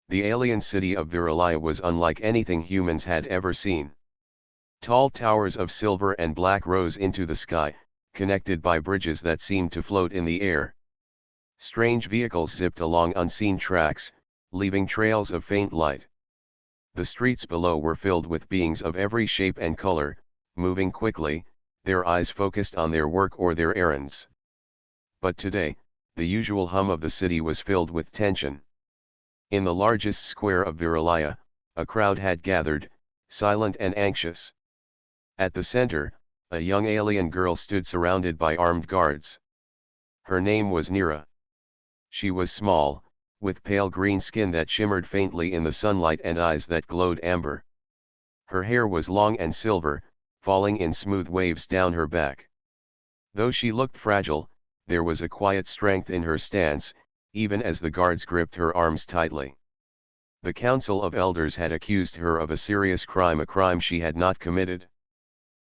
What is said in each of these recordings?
The alien city of Viralaya was unlike anything humans had ever seen. Tall towers of silver and black rose into the sky, connected by bridges that seemed to float in the air. Strange vehicles zipped along unseen tracks, leaving trails of faint light. The streets below were filled with beings of every shape and color, moving quickly, their eyes focused on their work or their errands. But today, the usual hum of the city was filled with tension. In the largest square of Viralaya, a crowd had gathered, silent and anxious. At the center, a young alien girl stood surrounded by armed guards. Her name was Nira. She was small, with pale green skin that shimmered faintly in the sunlight and eyes that glowed amber. Her hair was long and silver, falling in smooth waves down her back. Though she looked fragile, there was a quiet strength in her stance, even as the guards gripped her arms tightly. The Council of Elders had accused her of a serious crime, a crime she had not committed.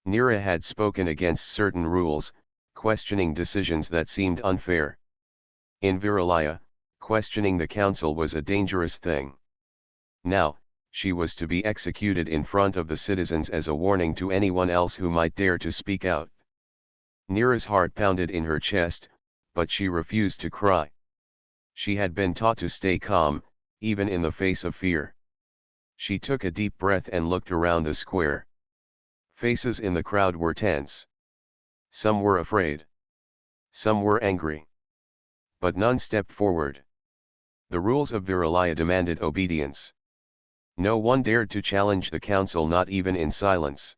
Nira had spoken against certain rules, questioning decisions that seemed unfair. In Viralaya, questioning the council was a dangerous thing. Now, she was to be executed in front of the citizens as a warning to anyone else who might dare to speak out. Nira's heart pounded in her chest, but she refused to cry. She had been taught to stay calm, even in the face of fear. She took a deep breath and looked around the square. Faces in the crowd were tense. Some were afraid. Some were angry. But none stepped forward. The rules of Viralaya demanded obedience. No one dared to challenge the council, not even in silence.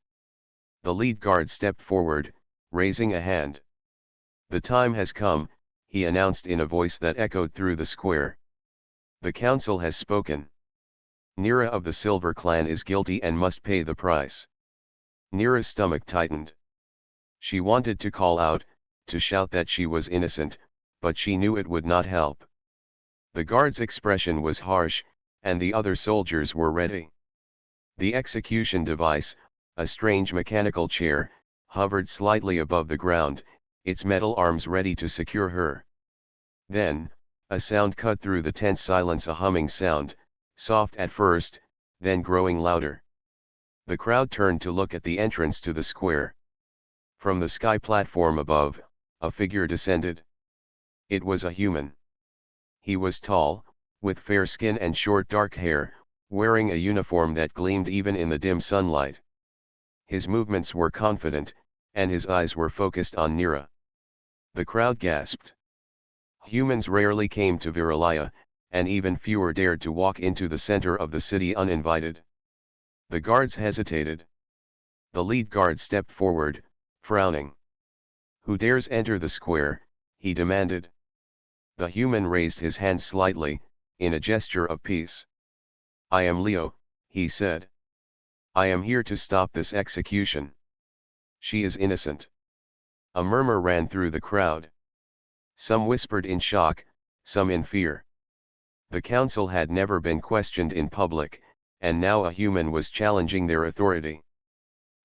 The lead guard stepped forward, raising a hand. "The time has come," he announced in a voice that echoed through the square. "The council has spoken. Nira of the Silver Clan is guilty and must pay the price." Nira's stomach tightened. She wanted to call out, to shout that she was innocent, but she knew it would not help. The guard's expression was harsh, and the other soldiers were ready. The execution device, a strange mechanical chair, hovered slightly above the ground, its metal arms ready to secure her. Then, a sound cut through the tense silence, a humming sound, soft at first, then growing louder. The crowd turned to look at the entrance to the square. From the sky platform above, a figure descended. It was a human. He was tall, with fair skin and short dark hair, wearing a uniform that gleamed even in the dim sunlight. His movements were confident, and his eyes were focused on Nira. The crowd gasped. Humans rarely came to Viralaya, and even fewer dared to walk into the center of the city uninvited. The guards hesitated. The lead guard stepped forward, frowning. "Who dares enter the square?" he demanded. The human raised his hand slightly, in a gesture of peace. "I am Leo," he said. "I am here to stop this execution. She is innocent." A murmur ran through the crowd. Some whispered in shock, some in fear. The council had never been questioned in public, and now a human was challenging their authority.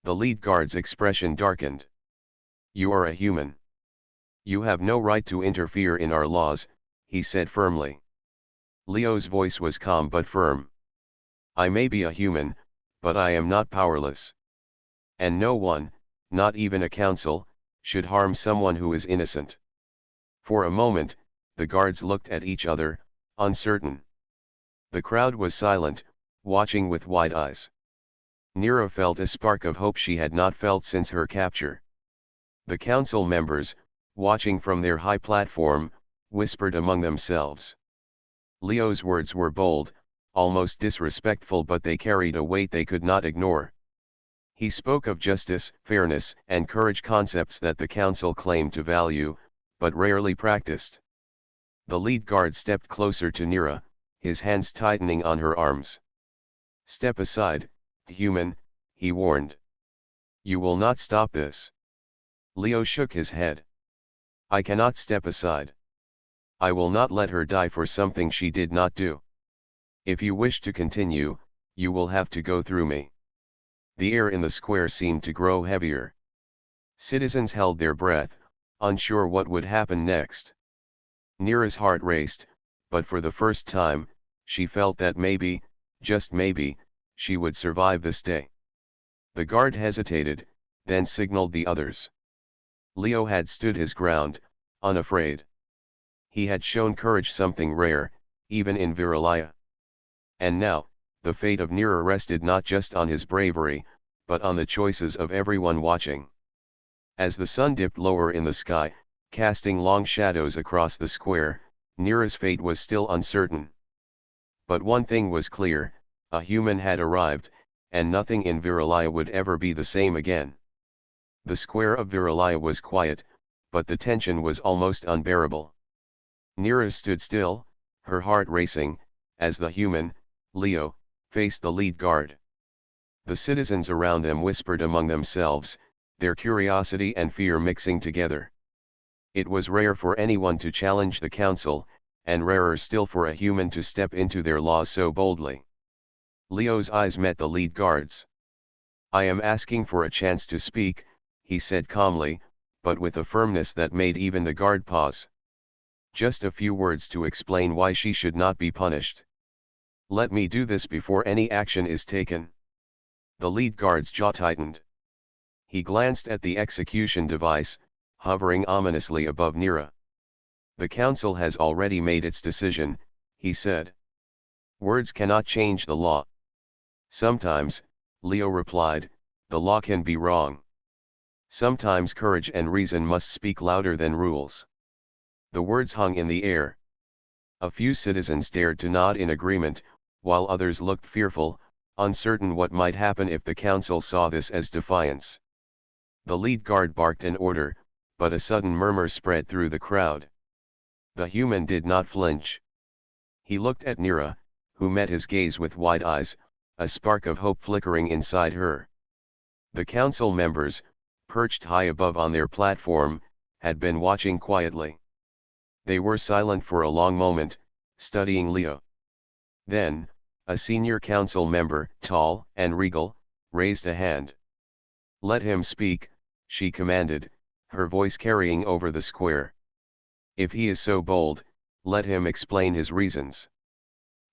The lead guard's expression darkened. "You are a human. You have no right to interfere in our laws," he said firmly. Leo's voice was calm but firm. "I may be a human, but I am not powerless. And no one, not even a council, should harm someone who is innocent." For a moment, the guards looked at each other, uncertain. The crowd was silent, watching with wide eyes. Nira felt a spark of hope she had not felt since her capture. The council members, watching from their high platform, whispered among themselves. Leo's words were bold, almost disrespectful, but they carried a weight they could not ignore. He spoke of justice, fairness, and courage, concepts that the council claimed to value, but rarely practiced. The lead guard stepped closer to Nira, his hands tightening on her arms. "Step aside, human," he warned. "You will not stop this." Leo shook his head. "I cannot step aside. I will not let her die for something she did not do. If you wish to continue, you will have to go through me." The air in the square seemed to grow heavier. Citizens held their breath, unsure what would happen next. Nira's heart raced, but for the first time, She felt that maybe, just maybe, she would survive this day. The guard hesitated, then signaled the others. Leo had stood his ground, unafraid. He had shown courage, something rare, even in Viralia. And now, the fate of Nira rested not just on his bravery, but on the choices of everyone watching. As the sun dipped lower in the sky, casting long shadows across the square, Nira's fate was still uncertain. But one thing was clear: a human had arrived, and nothing in Viralia would ever be the same again. The square of Viralia was quiet, but the tension was almost unbearable. Nira stood still, her heart racing, as the human, Leo, faced the lead guard. The citizens around them whispered among themselves, their curiosity and fear mixing together. It was rare for anyone to challenge the council, and rarer still for a human to step into their laws so boldly. Leo's eyes met the lead guard's. "I am asking for a chance to speak," he said calmly, but with a firmness that made even the guard pause. "Just a few words to explain why she should not be punished. Let me do this before any action is taken." The lead guard's jaw tightened. He glanced at the execution device, hovering ominously above Nira. "The council has already made its decision," he said. "Words cannot change the law." "Sometimes," Leo replied, "the law can be wrong. Sometimes courage and reason must speak louder than rules." The words hung in the air. A few citizens dared to nod in agreement, while others looked fearful, uncertain what might happen if the council saw this as defiance. The lead guard barked an order, but a sudden murmur spread through the crowd. The human did not flinch. He looked at Nira, who met his gaze with wide eyes, a spark of hope flickering inside her. The council members, perched high above on their platform, had been watching quietly. They were silent for a long moment, studying Leo. Then, a senior council member, tall and regal, raised a hand. "Let him speak," she commanded, her voice carrying over the square. "If he is so bold, let him explain his reasons."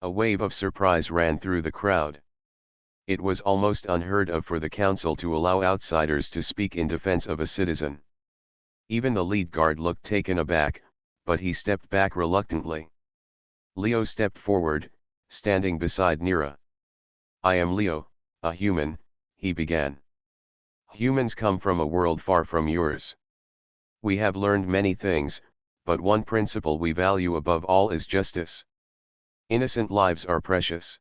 A wave of surprise ran through the crowd. It was almost unheard of for the council to allow outsiders to speak in defense of a citizen. Even the lead guard looked taken aback, but he stepped back reluctantly. Leo stepped forward, standing beside Nira. "I am Leo, a human," he began. "Humans come from a world far from yours. We have learned many things, but one principle we value above all is justice. Innocent lives are precious.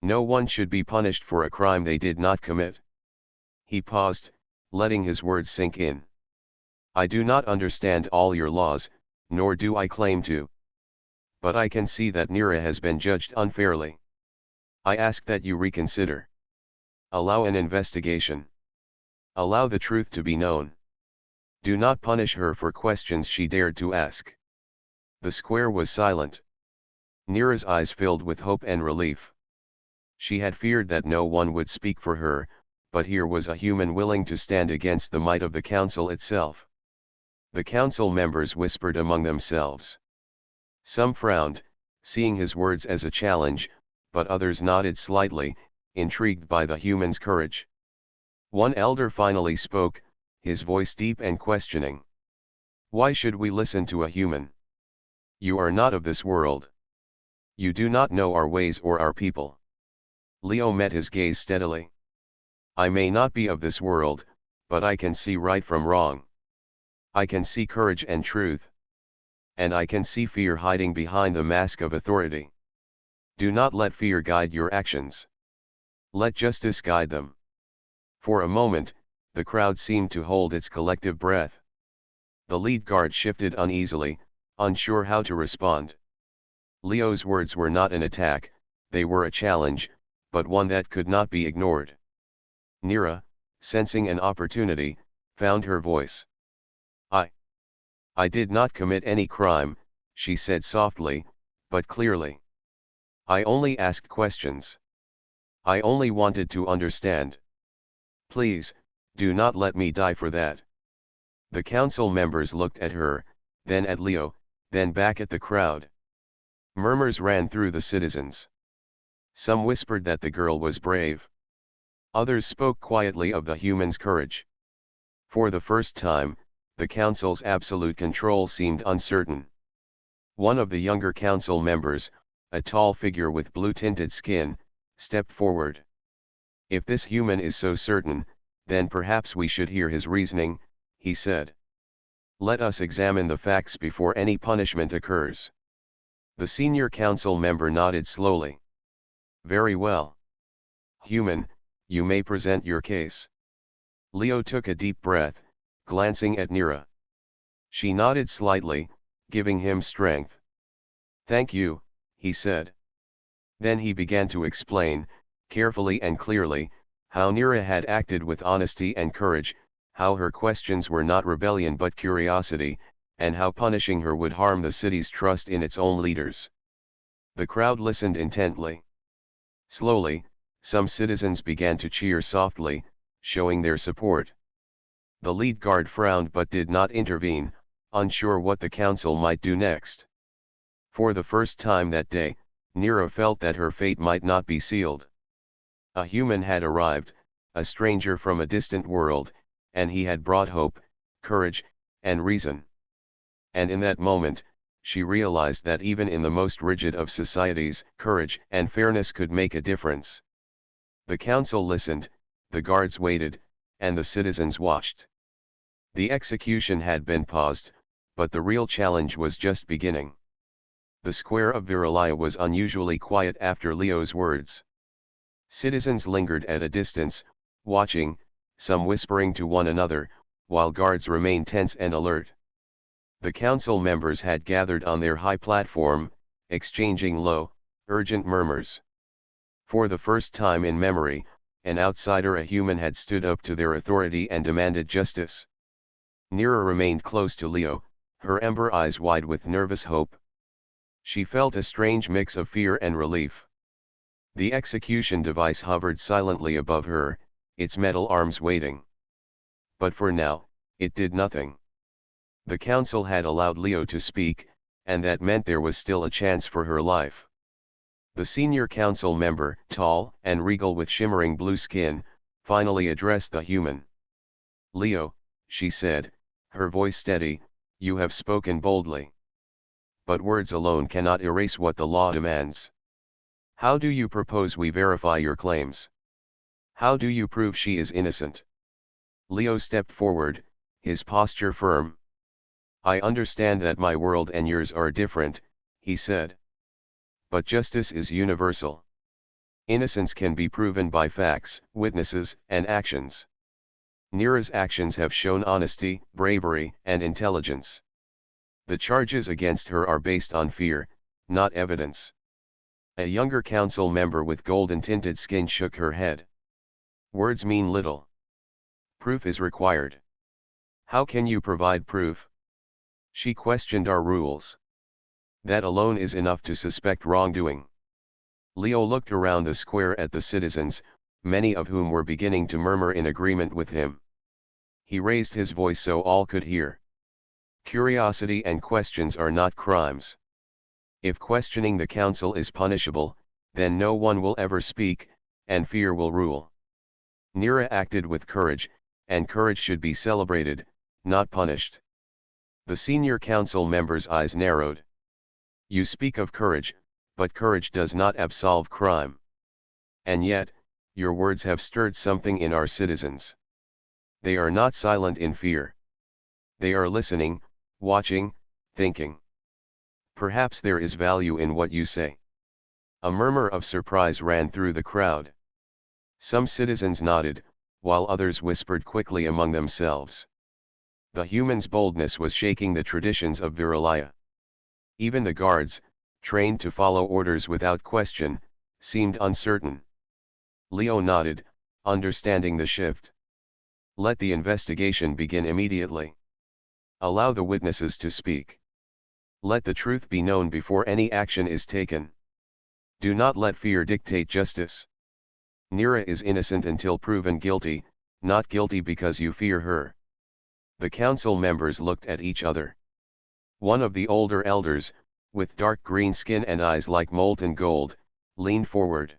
No one should be punished for a crime they did not commit." He paused, letting his words sink in. "I do not understand all your laws, nor do I claim to. But I can see that Nira has been judged unfairly. I ask that you reconsider. Allow an investigation. Allow the truth to be known. Do not punish her for questions she dared to ask." The square was silent. Nira's eyes filled with hope and relief. She had feared that no one would speak for her, but here was a human willing to stand against the might of the council itself. The council members whispered among themselves. Some frowned, seeing his words as a challenge, but others nodded slightly, intrigued by the human's courage. One elder finally spoke, his voice deep and questioning. "Why should we listen to a human? You are not of this world. You do not know our ways or our people." Leo met his gaze steadily. "I may not be of this world, but I can see right from wrong. I can see courage and truth. And I can see fear hiding behind the mask of authority. Do not let fear guide your actions. Let justice guide them." For a moment, the crowd seemed to hold its collective breath. The lead guard shifted uneasily, unsure how to respond. Leo's words were not an attack, they were a challenge, but one that could not be ignored. Nira, sensing an opportunity, found her voice. I did not commit any crime," she said softly, but clearly. "I only asked questions. I only wanted to understand. Please, do not let me die for that." The council members looked at her, then at Leo, then back at the crowd. Murmurs ran through the citizens. Some whispered that the girl was brave. Others spoke quietly of the human's courage. For the first time, the council's absolute control seemed uncertain. One of the younger council members, a tall figure with blue-tinted skin, stepped forward. "If this human is so certain, then perhaps we should hear his reasoning," he said. "Let us examine the facts before any punishment occurs." The senior council member nodded slowly. "Very well. Human, you may present your case." Leo took a deep breath, glancing at Nira. She nodded slightly, giving him strength. "Thank you," he said. Then he began to explain, carefully and clearly, how Nira had acted with honesty and courage, how her questions were not rebellion but curiosity, and how punishing her would harm the city's trust in its own leaders. The crowd listened intently. Slowly, some citizens began to cheer softly, showing their support. The lead guard frowned but did not intervene, unsure what the council might do next. For the first time that day, Nira felt that her fate might not be sealed. A human had arrived, a stranger from a distant world, and he had brought hope, courage, and reason. And in that moment, she realized that even in the most rigid of societies, courage and fairness could make a difference. The council listened, the guards waited, and the citizens watched. The execution had been paused, but the real challenge was just beginning. The square of Viralia was unusually quiet after Leo's words. Citizens lingered at a distance, watching, some whispering to one another, while guards remained tense and alert. The council members had gathered on their high platform, exchanging low, urgent murmurs. For the first time in memory, an outsider, a human, had stood up to their authority and demanded justice. Nira remained close to Leo, her amber eyes wide with nervous hope. She felt a strange mix of fear and relief. The execution device hovered silently above her, its metal arms waiting. But for now, it did nothing. The council had allowed Leo to speak, and that meant there was still a chance for her life. The senior council member, tall and regal with shimmering blue skin, finally addressed the human. "Leo," she said, her voice steady, "you have spoken boldly. But words alone cannot erase what the law demands. How do you propose we verify your claims? How do you prove she is innocent?" Leo stepped forward, his posture firm. "I understand that my world and yours are different," he said. "But justice is universal. Innocence can be proven by facts, witnesses, and actions. Nira's actions have shown honesty, bravery, and intelligence. The charges against her are based on fear, not evidence." A younger council member with golden-tinted skin shook her head. "Words mean little. Proof is required." "How can you provide proof?" She questioned. "Our rules. That alone is enough to suspect wrongdoing." Leo looked around the square at the citizens, many of whom were beginning to murmur in agreement with him. He raised his voice so all could hear. "Curiosity and questions are not crimes. If questioning the council is punishable, then no one will ever speak, and fear will rule. Nira acted with courage, and courage should be celebrated, not punished." The senior council member's eyes narrowed. "You speak of courage, but courage does not absolve crime. And yet, your words have stirred something in our citizens. They are not silent in fear. They are listening, watching, thinking. Perhaps there is value in what you say." A murmur of surprise ran through the crowd. Some citizens nodded, while others whispered quickly among themselves. The human's boldness was shaking the traditions of Viralia. Even the guards, trained to follow orders without question, seemed uncertain. Leo nodded, understanding the shift. "Let the investigation begin immediately. Allow the witnesses to speak. Let the truth be known before any action is taken. Do not let fear dictate justice. Nira is innocent until proven guilty, not guilty because you fear her." The council members looked at each other. One of the older elders, with dark green skin and eyes like molten gold, leaned forward.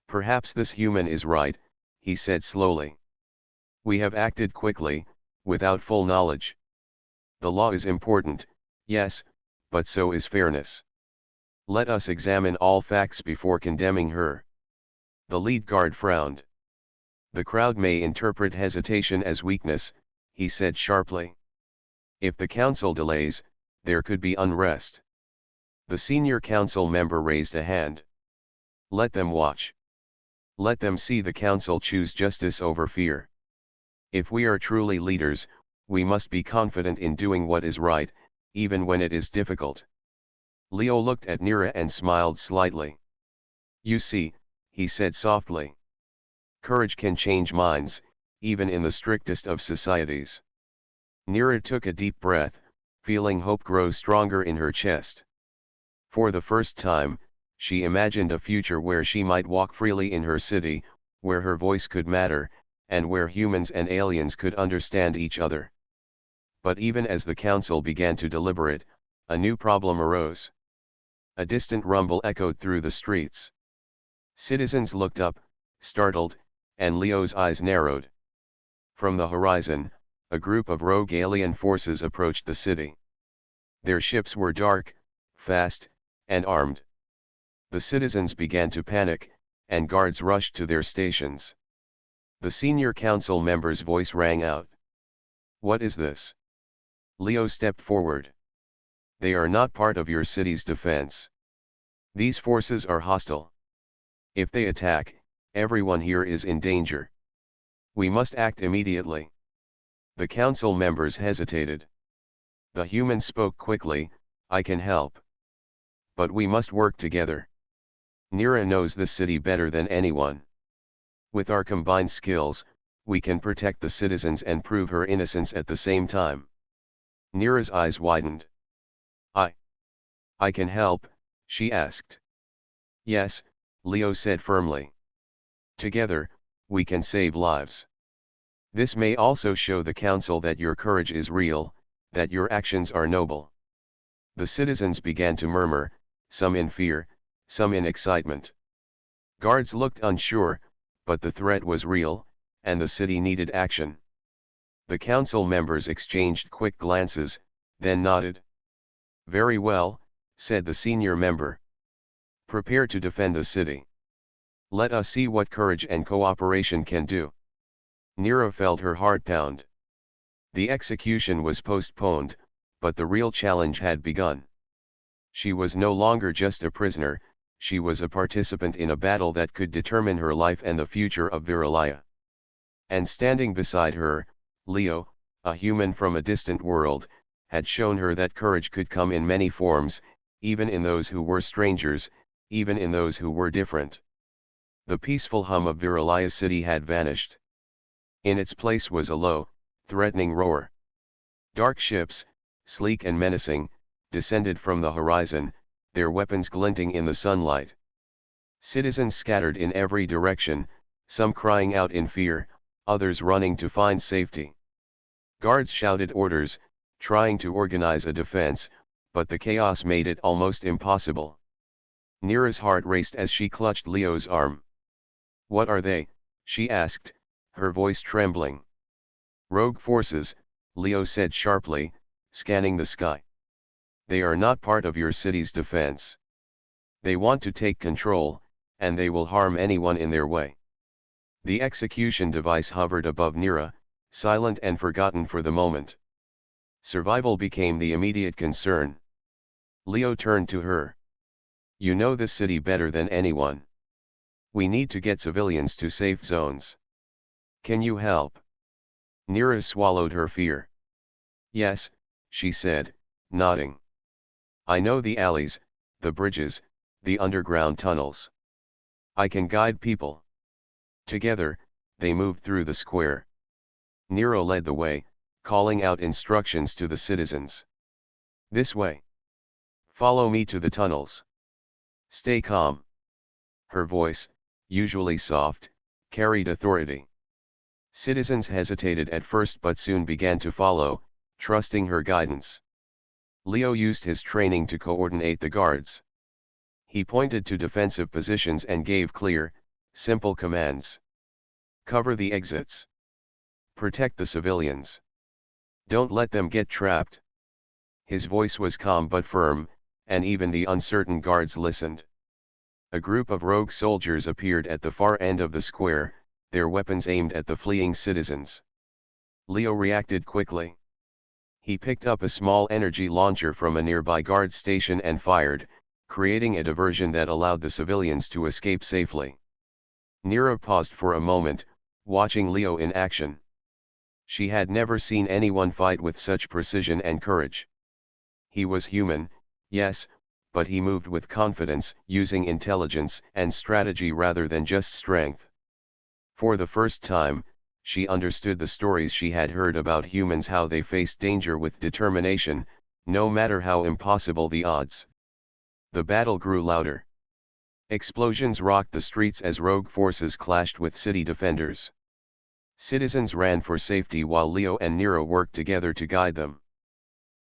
"Perhaps this human is right," he said slowly. "We have acted quickly, without full knowledge. The law is important, yes, but so is fairness. Let us examine all facts before condemning her." The lead guard frowned. "The crowd may interpret hesitation as weakness," he said sharply. "If the council delays, there could be unrest." The senior council member raised a hand. "Let them watch. Let them see the council choose justice over fear. If we are truly leaders, we must be confident in doing what is right, even when it is difficult." Leo looked at Nira and smiled slightly. "You see," he said softly. "Courage can change minds, even in the strictest of societies." Nira took a deep breath, feeling hope grow stronger in her chest. For the first time, she imagined a future where she might walk freely in her city, where her voice could matter, and where humans and aliens could understand each other. But even as the council began to deliberate, a new problem arose. A distant rumble echoed through the streets. Citizens looked up, startled, and Leo's eyes narrowed. From the horizon, a group of rogue alien forces approached the city. Their ships were dark, fast, and armed. The citizens began to panic, and guards rushed to their stations. The senior council member's voice rang out. "What is this?" Leo stepped forward. "They are not part of your city's defense. These forces are hostile. If they attack, everyone here is in danger. We must act immediately." The council members hesitated. The human spoke quickly, "I can help. But we must work together. Nira knows the city better than anyone. With our combined skills, we can protect the citizens and prove her innocence at the same time." Nira's eyes widened. I I can help," she asked. "Yes," Leo said firmly. "Together, we can save lives. This may also show the council that your courage is real, that your actions are noble." The citizens began to murmur, some in fear, some in excitement. Guards looked unsure, but the threat was real, and the city needed action. The council members exchanged quick glances, then nodded. "Very well," said the senior member. "Prepare to defend the city. Let us see what courage and cooperation can do." Nira felt her heart pound. The execution was postponed, but the real challenge had begun. She was no longer just a prisoner, she was a participant in a battle that could determine her life and the future of Viralaya. And standing beside her, Leo, a human from a distant world, had shown her that courage could come in many forms, even in those who were strangers, even in those who were different. The peaceful hum of Viralaya city had vanished. In its place was a low, threatening roar. Dark ships, sleek and menacing, descended from the horizon, their weapons glinting in the sunlight. Citizens scattered in every direction, some crying out in fear, others running to find safety. Guards shouted orders, trying to organize a defense, but the chaos made it almost impossible. Nira's heart raced as she clutched Leo's arm. "What are they?" she asked, her voice trembling. "Rogue forces," Leo said sharply, scanning the sky. "They are not part of your city's defense. They want to take control, and they will harm anyone in their way." The execution device hovered above Nira, silent and forgotten for the moment. Survival became the immediate concern. Leo turned to her. "You know the city better than anyone. We need to get civilians to safe zones. Can you help?" Nira swallowed her fear. "Yes," she said, nodding. "I know the alleys, the bridges, the underground tunnels. I can guide people." Together, they moved through the square. Nero led the way, calling out instructions to the citizens. "This way. Follow me to the tunnels. Stay calm." Her voice, usually soft, carried authority. Citizens hesitated at first but soon began to follow, trusting her guidance. Leo used his training to coordinate the guards. He pointed to defensive positions and gave clear, simple commands. Cover the exits. Protect the civilians. Don't let them get trapped. His voice was calm but firm, and even the uncertain guards listened. A group of rogue soldiers appeared at the far end of the square, their weapons aimed at the fleeing citizens. Leo reacted quickly. He picked up a small energy launcher from a nearby guard station and fired, creating a diversion that allowed the civilians to escape safely. Nira paused for a moment, watching Leo in action. She had never seen anyone fight with such precision and courage. He was human, yes, but he moved with confidence, using intelligence and strategy rather than just strength. For the first time, she understood the stories she had heard about humans, how they faced danger with determination, no matter how impossible the odds. The battle grew louder. Explosions rocked the streets as rogue forces clashed with city defenders. Citizens ran for safety while Leo and Nero worked together to guide them.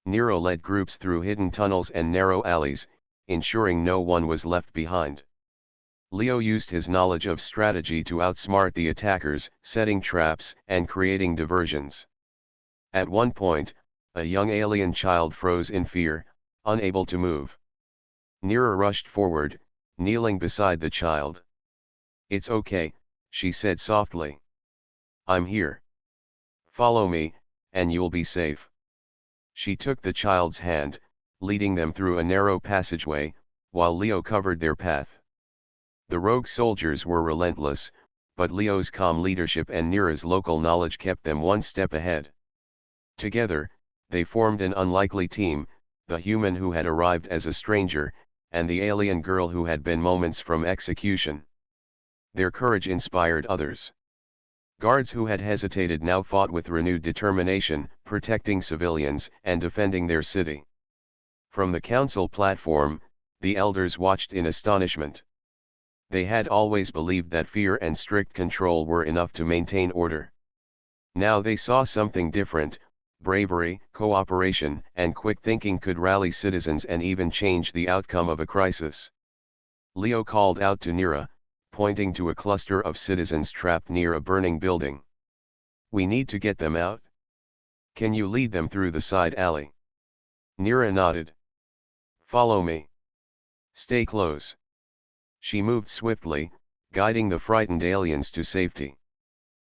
Nero led groups through hidden tunnels and narrow alleys, ensuring no one was left behind. Leo used his knowledge of strategy to outsmart the attackers, setting traps and creating diversions. At one point, a young alien child froze in fear, unable to move. Nero rushed forward, kneeling beside the child. "It's okay," she said softly. "I'm here. Follow me, and you'll be safe." She took the child's hand, leading them through a narrow passageway, while Leo covered their path. The rogue soldiers were relentless, but Leo's calm leadership and Nira's local knowledge kept them one step ahead. Together, they formed an unlikely team, the human who had arrived as a stranger, and the alien girl who had been moments from execution. Their courage inspired others. Guards who had hesitated now fought with renewed determination, protecting civilians and defending their city. From the council platform, the elders watched in astonishment. They had always believed that fear and strict control were enough to maintain order. Now they saw something different: bravery, cooperation, and quick thinking could rally citizens and even change the outcome of a crisis. Leo called out to Nira, pointing to a cluster of citizens trapped near a burning building. "We need to get them out. Can you lead them through the side alley?" Nira nodded. "Follow me. Stay close." She moved swiftly, guiding the frightened aliens to safety.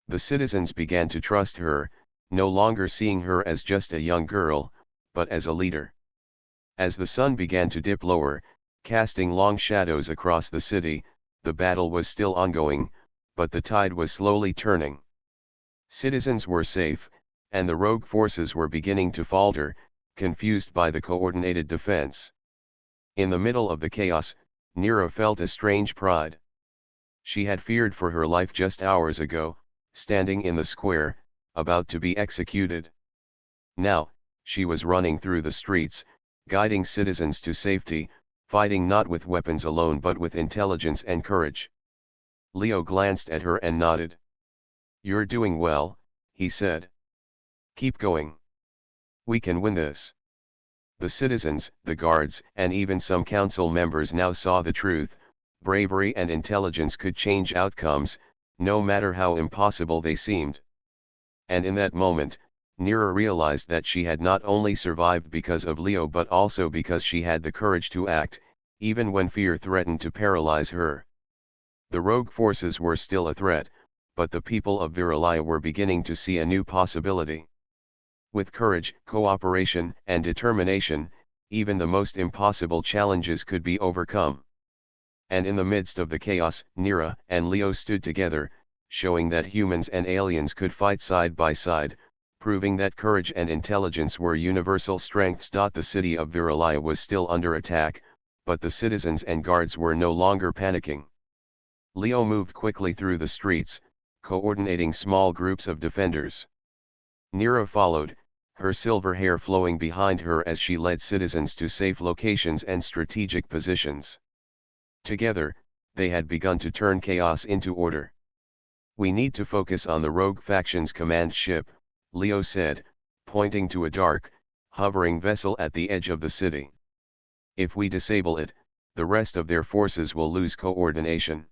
The citizens began to trust her, no longer seeing her as just a young girl, but as a leader. As the sun began to dip lower, casting long shadows across the city, the battle was still ongoing, but the tide was slowly turning. Citizens were safe, and the rogue forces were beginning to falter, confused by the coordinated defense. In the middle of the chaos, Nira felt a strange pride. She had feared for her life just hours ago, standing in the square, about to be executed. Now, she was running through the streets, guiding citizens to safety, fighting not with weapons alone but with intelligence and courage. Leo glanced at her and nodded. "You're doing well," he said. "Keep going. We can win this." The citizens, the guards, and even some council members now saw the truth: bravery and intelligence could change outcomes, no matter how impossible they seemed. And in that moment, Nira realized that she had not only survived because of Leo but also because she had the courage to act, even when fear threatened to paralyze her. The rogue forces were still a threat, but the people of Viralaya were beginning to see a new possibility. With courage, cooperation, and determination, even the most impossible challenges could be overcome. And in the midst of the chaos, Nira and Leo stood together, showing that humans and aliens could fight side by side, proving that courage and intelligence were universal strengths. The city of Viralaya was still under attack, but the citizens and guards were no longer panicking. Leo moved quickly through the streets, coordinating small groups of defenders. Nira followed, her silver hair flowing behind her as she led citizens to safe locations and strategic positions. Together, they had begun to turn chaos into order. "We need to focus on the rogue faction's command ship," Leo said, pointing to a dark, hovering vessel at the edge of the city. If we disable it, the rest of their forces will lose coordination.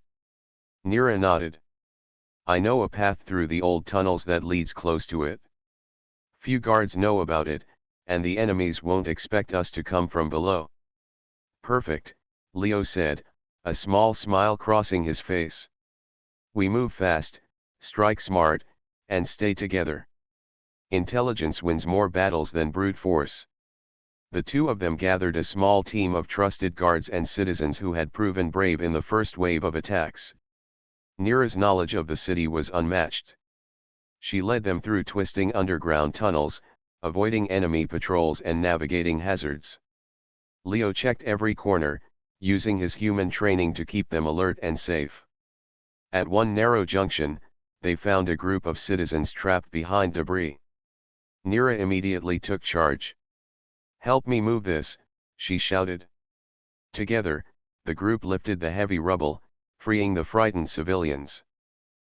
Nira nodded. I know a path through the old tunnels that leads close to it. Few guards know about it, and the enemies won't expect us to come from below. Perfect, Leo said, a small smile crossing his face. We move fast, strike smart, and stay together. Intelligence wins more battles than brute force. The two of them gathered a small team of trusted guards and citizens who had proven brave in the first wave of attacks. Nira's knowledge of the city was unmatched. She led them through twisting underground tunnels, avoiding enemy patrols and navigating hazards. Leo checked every corner, using his human training to keep them alert and safe. At one narrow junction, they found a group of citizens trapped behind debris. Nira immediately took charge. Help me move this, she shouted. Together, the group lifted the heavy rubble, freeing the frightened civilians.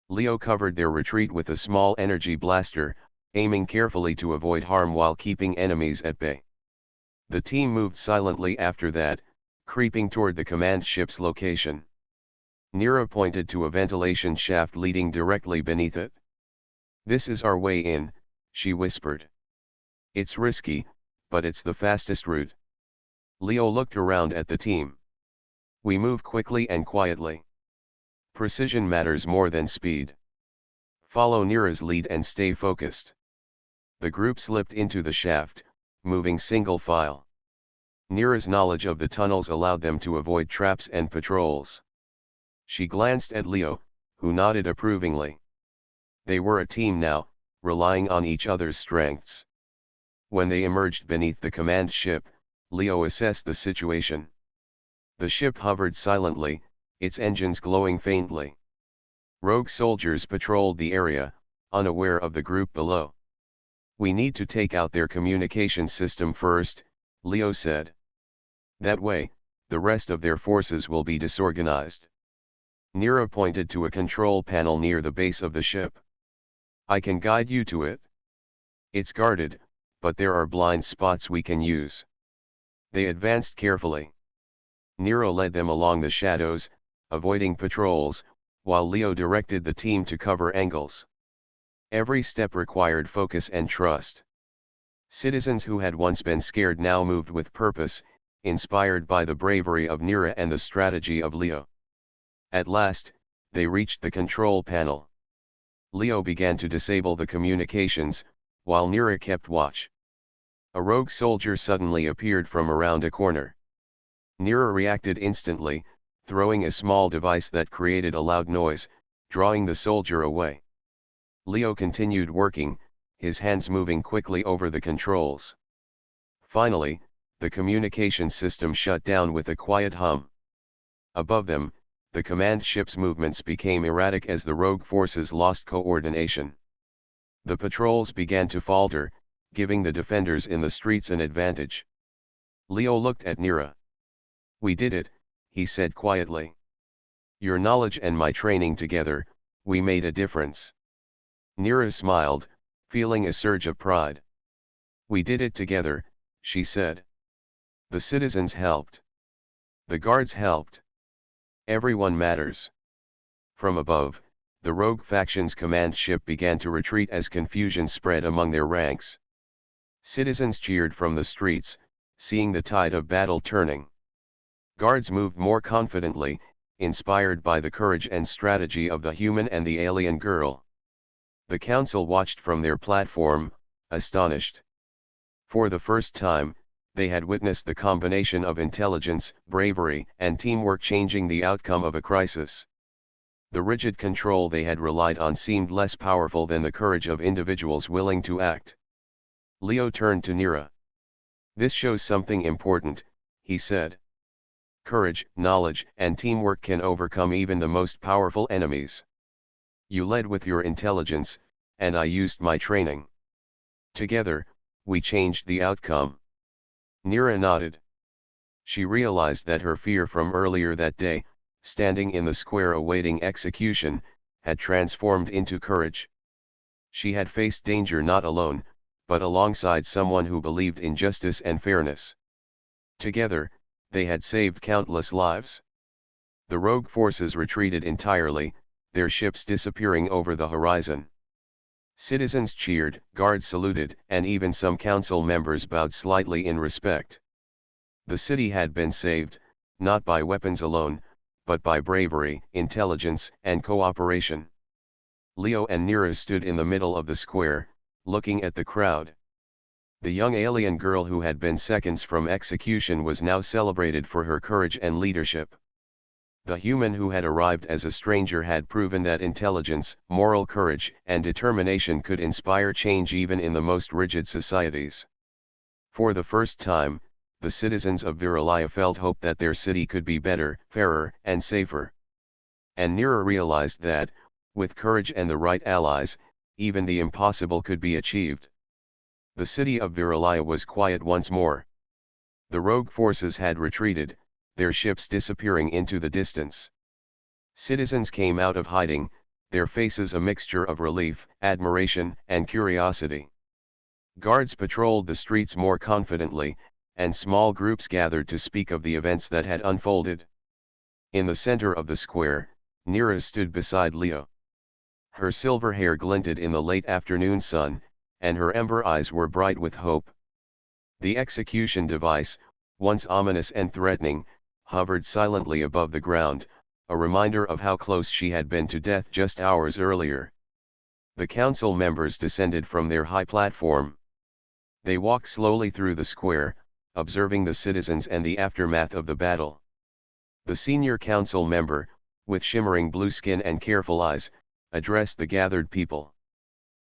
Leo covered their retreat with a small energy blaster, aiming carefully to avoid harm while keeping enemies at bay. The team moved silently after that, creeping toward the command ship's location. Nira pointed to a ventilation shaft leading directly beneath it. This is our way in, she whispered. It's risky, but it's the fastest route. Leo looked around at the team. We move quickly and quietly. Precision matters more than speed. Follow Nira's lead and stay focused. The group slipped into the shaft, moving single file. Nira's knowledge of the tunnels allowed them to avoid traps and patrols. She glanced at Leo, who nodded approvingly. They were a team now, relying on each other's strengths. When they emerged beneath the command ship, Leo assessed the situation. The ship hovered silently, its engines glowing faintly. Rogue soldiers patrolled the area, unaware of the group below. We need to take out their communication system first, Leo said. That way, the rest of their forces will be disorganized. Nira pointed to a control panel near the base of the ship. I can guide you to it. It's guarded, but there are blind spots we can use. They advanced carefully. Nira led them along the shadows, avoiding patrols, while Leo directed the team to cover angles. Every step required focus and trust. Citizens who had once been scared now moved with purpose, inspired by the bravery of Nira and the strategy of Leo. At last, they reached the control panel. Leo began to disable the communications, while Nira kept watch. A rogue soldier suddenly appeared from around a corner. Nira reacted instantly, throwing a small device that created a loud noise, drawing the soldier away. Leo continued working, his hands moving quickly over the controls. Finally, the communication system shut down with a quiet hum. Above them, the command ship's movements became erratic as the rogue forces lost coordination. The patrols began to falter, giving the defenders in the streets an advantage. Leo looked at Nira. We did it, he said quietly. Your knowledge and my training together, we made a difference. Nira smiled, feeling a surge of pride. We did it together, she said. The citizens helped. The guards helped. Everyone matters. From above, the rogue faction's command ship began to retreat as confusion spread among their ranks. Citizens cheered from the streets, seeing the tide of battle turning. Guards moved more confidently, inspired by the courage and strategy of the human and the alien girl. The council watched from their platform, astonished. For the first time, they had witnessed the combination of intelligence, bravery, and teamwork changing the outcome of a crisis. The rigid control they had relied on seemed less powerful than the courage of individuals willing to act. Leo turned to Nira. This shows something important, he said. Courage, knowledge, and teamwork can overcome even the most powerful enemies. You led with your intelligence, and I used my training. Together, we changed the outcome. Nira nodded. She realized that her fear from earlier that day, standing in the square awaiting execution, had transformed into courage. She had faced danger not alone, but alongside someone who believed in justice and fairness. Together, they had saved countless lives. The rogue forces retreated entirely, their ships disappearing over the horizon. Citizens cheered, guards saluted, and even some council members bowed slightly in respect. The city had been saved, not by weapons alone, but by bravery, intelligence, and cooperation. Leo and Nira stood in the middle of the square, looking at the crowd. The young alien girl who had been seconds from execution was now celebrated for her courage and leadership. The human who had arrived as a stranger had proven that intelligence, moral courage, and determination could inspire change even in the most rigid societies. For the first time, the citizens of Viralaya felt hope that their city could be better, fairer, and safer. And Nira realized that, with courage and the right allies, even the impossible could be achieved. The city of Viralaya was quiet once more. The rogue forces had retreated, their ships disappearing into the distance. Citizens came out of hiding, their faces a mixture of relief, admiration, and curiosity. Guards patrolled the streets more confidently, and small groups gathered to speak of the events that had unfolded. In the center of the square, Nira stood beside Leo. Her silver hair glinted in the late afternoon sun, and her ember eyes were bright with hope. The execution device, once ominous and threatening, hovered silently above the ground, a reminder of how close she had been to death just hours earlier. The council members descended from their high platform. They walked slowly through the square, observing the citizens and the aftermath of the battle. The senior council member, with shimmering blue skin and careful eyes, addressed the gathered people.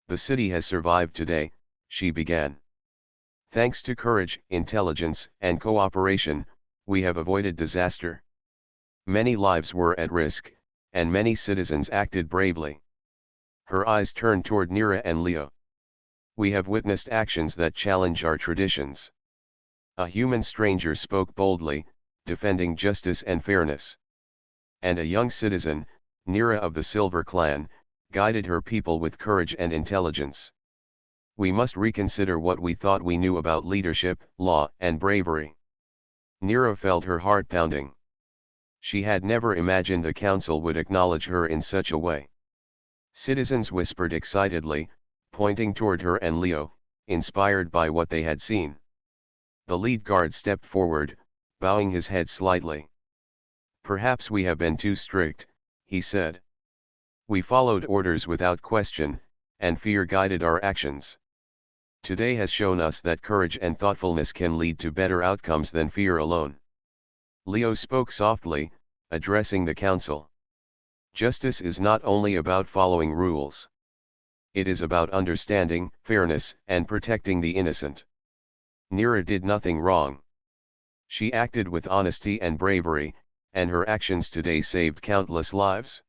"The city has survived today," she began. "Thanks to courage, intelligence, and cooperation, we have avoided disaster. Many lives were at risk, and many citizens acted bravely." Her eyes turned toward Nira and Leo. "We have witnessed actions that challenge our traditions." A human stranger spoke boldly, defending justice and fairness. And a young citizen, Nira of the Silver Clan, guided her people with courage and intelligence. "We must reconsider what we thought we knew about leadership, law, and bravery." Nira felt her heart pounding. She had never imagined the council would acknowledge her in such a way. Citizens whispered excitedly, pointing toward her and Leo, inspired by what they had seen. The lead guard stepped forward, bowing his head slightly. "Perhaps we have been too strict," he said. "We followed orders without question, and fear guided our actions. Today has shown us that courage and thoughtfulness can lead to better outcomes than fear alone." Leo spoke softly, addressing the council. "Justice is not only about following rules. It is about understanding, fairness, and protecting the innocent. Nira did nothing wrong. She acted with honesty and bravery, and her actions today saved countless lives."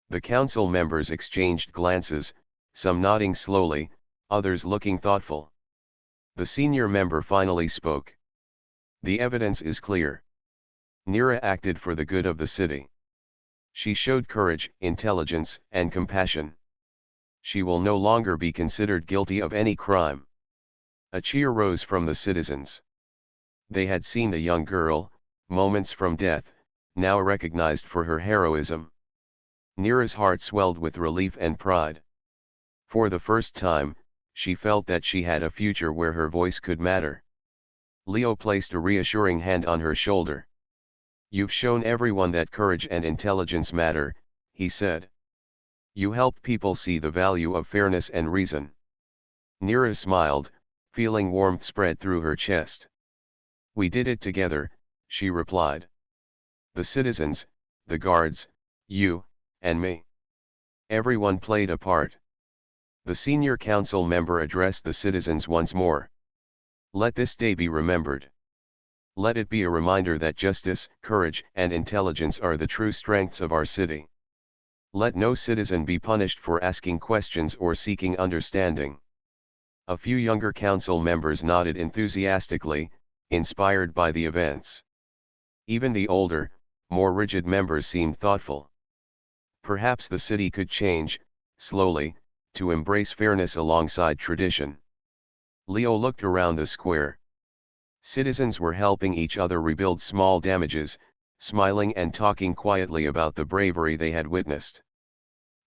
The council members exchanged glances, some nodding slowly, others looking thoughtful. The senior member finally spoke. "The evidence is clear. Nira acted for the good of the city. She showed courage, intelligence, and compassion. She will no longer be considered guilty of any crime." A cheer rose from the citizens. They had seen the young girl, moments from death, now recognized for her heroism. Nira's heart swelled with relief and pride. For the first time, she felt that she had a future where her voice could matter. Leo placed a reassuring hand on her shoulder. "You've shown everyone that courage and intelligence matter," he said. "You helped people see the value of fairness and reason." Nira smiled, feeling warmth spread through her chest. "We did it together," she replied. "The citizens, the guards, you, and me. Everyone played a part." The senior council member addressed the citizens once more. "Let this day be remembered. Let it be a reminder that justice, courage, and intelligence are the true strengths of our city. Let no citizen be punished for asking questions or seeking understanding." A few younger council members nodded enthusiastically, inspired by the events. Even the older, more rigid members seemed thoughtful. Perhaps the city could change, slowly, to embrace fairness alongside tradition. Leo looked around the square. Citizens were helping each other rebuild small damages, smiling and talking quietly about the bravery they had witnessed.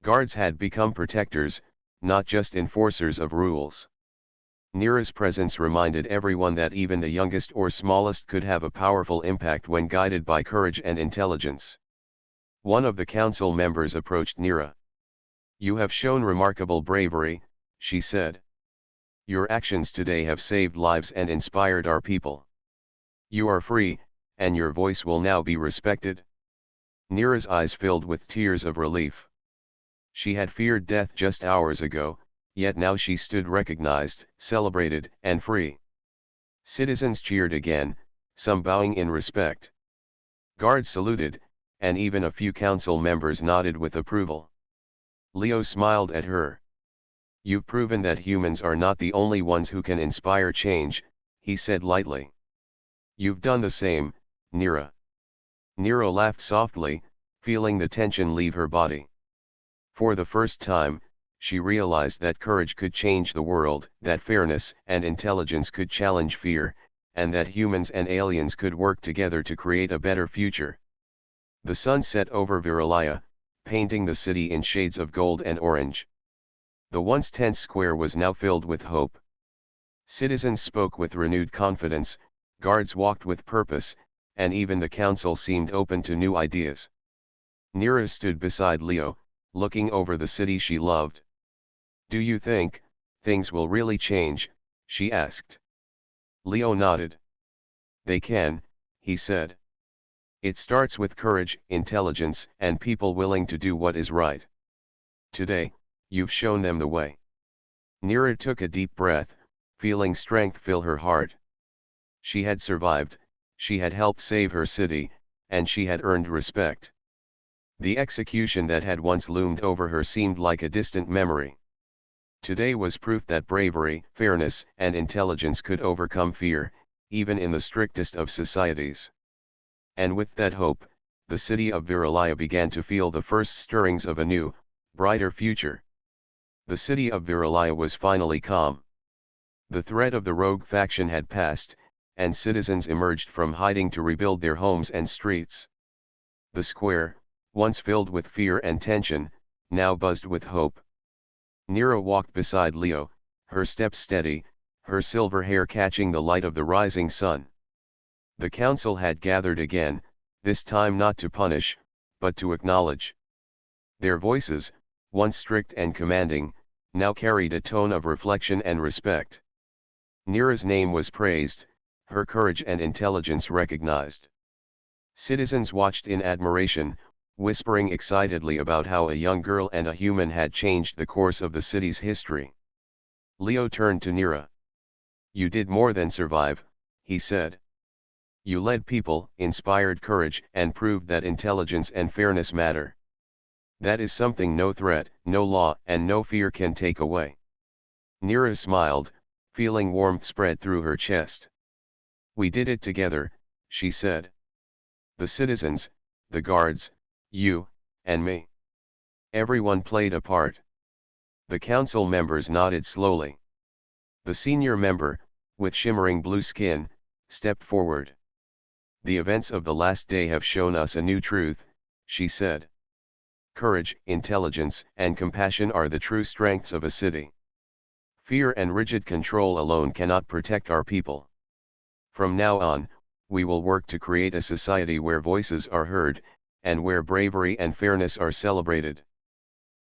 Guards had become protectors, not just enforcers of rules. Nira's presence reminded everyone that even the youngest or smallest could have a powerful impact when guided by courage and intelligence. One of the council members approached Nira. "You have shown remarkable bravery," she said. "Your actions today have saved lives and inspired our people. You are free, and your voice will now be respected." Nira's eyes filled with tears of relief. She had feared death just hours ago, yet now she stood recognized, celebrated, and free. Citizens cheered again, some bowing in respect. Guards saluted, and even a few council members nodded with approval. Leo smiled at her. "You've proven that humans are not the only ones who can inspire change," he said lightly. "You've done the same, Nira." Nira laughed softly, feeling the tension leave her body. For the first time, she realized that courage could change the world, that fairness and intelligence could challenge fear, and that humans and aliens could work together to create a better future. The sun set over Viralaya, painting the city in shades of gold and orange. The once tense square was now filled with hope. Citizens spoke with renewed confidence, guards walked with purpose, and even the council seemed open to new ideas. Nira stood beside Leo, looking over the city she loved. "Do you think things will really change?" she asked. Leo nodded. "They can," he said. "It starts with courage, intelligence, and people willing to do what is right. Today, you've shown them the way." Nira took a deep breath, feeling strength fill her heart. She had survived, she had helped save her city, and she had earned respect. The execution that had once loomed over her seemed like a distant memory. Today was proof that bravery, fairness, and intelligence could overcome fear, even in the strictest of societies. And with that hope, the city of Viralaya began to feel the first stirrings of a new, brighter future. The city of Viralaya was finally calm. The threat of the rogue faction had passed, and citizens emerged from hiding to rebuild their homes and streets. The square, once filled with fear and tension, now buzzed with hope. Nira walked beside Leo, her steps steady, her silver hair catching the light of the rising sun. The council had gathered again, this time not to punish, but to acknowledge. Their voices, once strict and commanding, now carried a tone of reflection and respect. Nira's name was praised, her courage and intelligence recognized. Citizens watched in admiration, whispering excitedly about how a young girl and a human had changed the course of the city's history. Leo turned to Nira. "You did more than survive," he said. "You led people, inspired courage, and proved that intelligence and fairness matter. That is something no threat, no law, and no fear can take away." Nira smiled, feeling warmth spread through her chest. "We did it together," she said. "The citizens, the guards, you, and me. Everyone played a part." The council members nodded slowly. The senior member, with shimmering blue skin, stepped forward. "The events of the last day have shown us a new truth," she said. "Courage, intelligence, and compassion are the true strengths of a city. Fear and rigid control alone cannot protect our people. From now on, we will work to create a society where voices are heard, and where bravery and fairness are celebrated."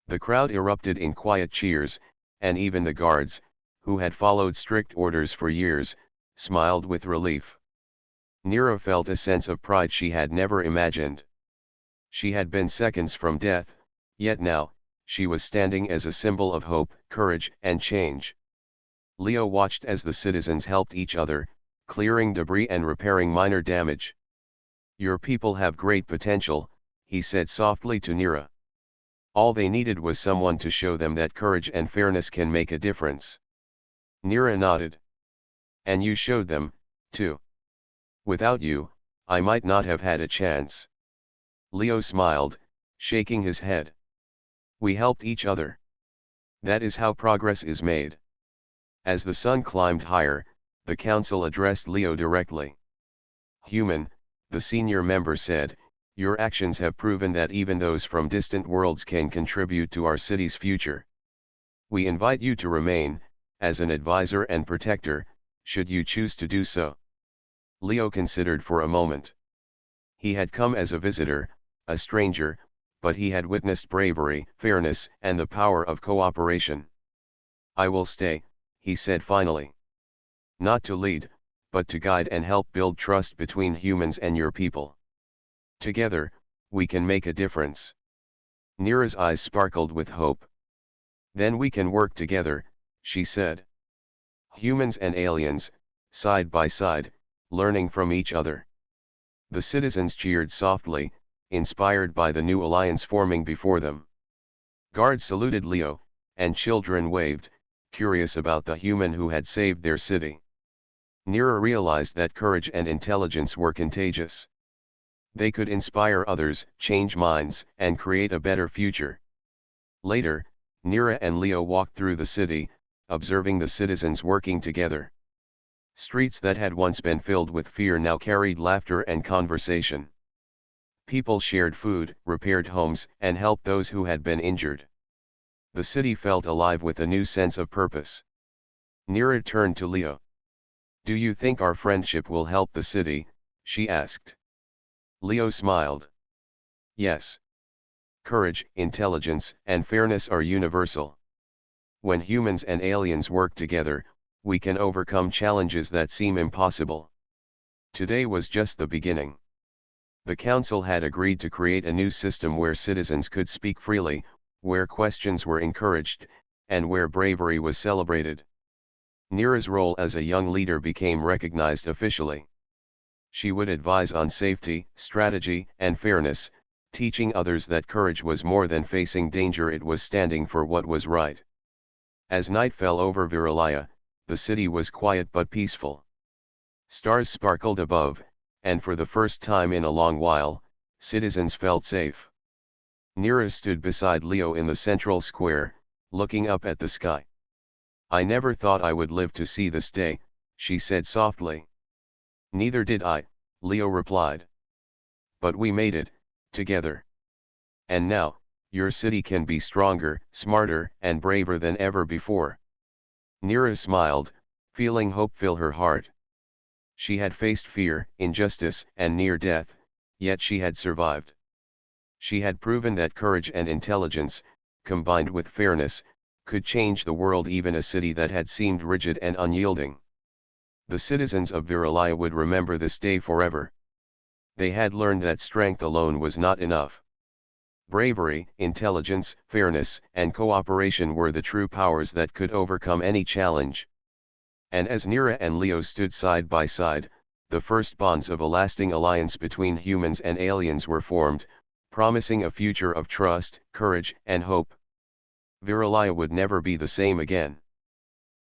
The crowd erupted in quiet cheers, and even the guards, who had followed strict orders for years, smiled with relief. Nira felt a sense of pride she had never imagined. She had been seconds from death, yet now, she was standing as a symbol of hope, courage, and change. Leo watched as the citizens helped each other, clearing debris and repairing minor damage. "Your people have great potential," he said softly to Nira. "All they needed was someone to show them that courage and fairness can make a difference." Nira nodded. "And you showed them, too. Without you, I might not have had a chance." Leo smiled, shaking his head. "We helped each other. That is how progress is made." As the sun climbed higher, the council addressed Leo directly. "Human," the senior member said, "your actions have proven that even those from distant worlds can contribute to our city's future. We invite you to remain, as an advisor and protector, should you choose to do so." Leo considered for a moment. He had come as a visitor, a stranger, but he had witnessed bravery, fairness, and the power of cooperation. "I will stay," he said finally. "Not to lead, but to guide and help build trust between humans and your people. Together, we can make a difference." Nira's eyes sparkled with hope. "Then we can work together," she said. "Humans and aliens, side by side, learning from each other." The citizens cheered softly, inspired by the new alliance forming before them. Guards saluted Leo, and children waved, curious about the human who had saved their city. Nira realized that courage and intelligence were contagious. They could inspire others, change minds, and create a better future. Later, Nira and Leo walked through the city, observing the citizens working together. Streets that had once been filled with fear now carried laughter and conversation. People shared food, repaired homes, and helped those who had been injured. The city felt alive with a new sense of purpose. Nira turned to Leo. "Do you think our friendship will help the city?" she asked. Leo smiled. "Yes. Courage, intelligence, and fairness are universal. When humans and aliens work together, we can overcome challenges that seem impossible." Today was just the beginning. The council had agreed to create a new system where citizens could speak freely, where questions were encouraged, and where bravery was celebrated. Nira's role as a young leader became recognized officially. She would advise on safety, strategy, and fairness, teaching others that courage was more than facing danger, it was standing for what was right. As night fell over Viralaya, the city was quiet but peaceful. Stars sparkled above, and for the first time in a long while, citizens felt safe. Nira stood beside Leo in the central square, looking up at the sky. "I never thought I would live to see this day," she said softly. "Neither did I," Leo replied. "But we made it, together. And now, your city can be stronger, smarter, and braver than ever before." Nira smiled, feeling hope fill her heart. She had faced fear, injustice, and near death, yet she had survived. She had proven that courage and intelligence, combined with fairness, could change the world, even a city that had seemed rigid and unyielding. The citizens of Viralaya would remember this day forever. They had learned that strength alone was not enough. Bravery, intelligence, fairness, and cooperation were the true powers that could overcome any challenge. And as Nira and Leo stood side by side, the first bonds of a lasting alliance between humans and aliens were formed, promising a future of trust, courage, and hope. Viralaya would never be the same again.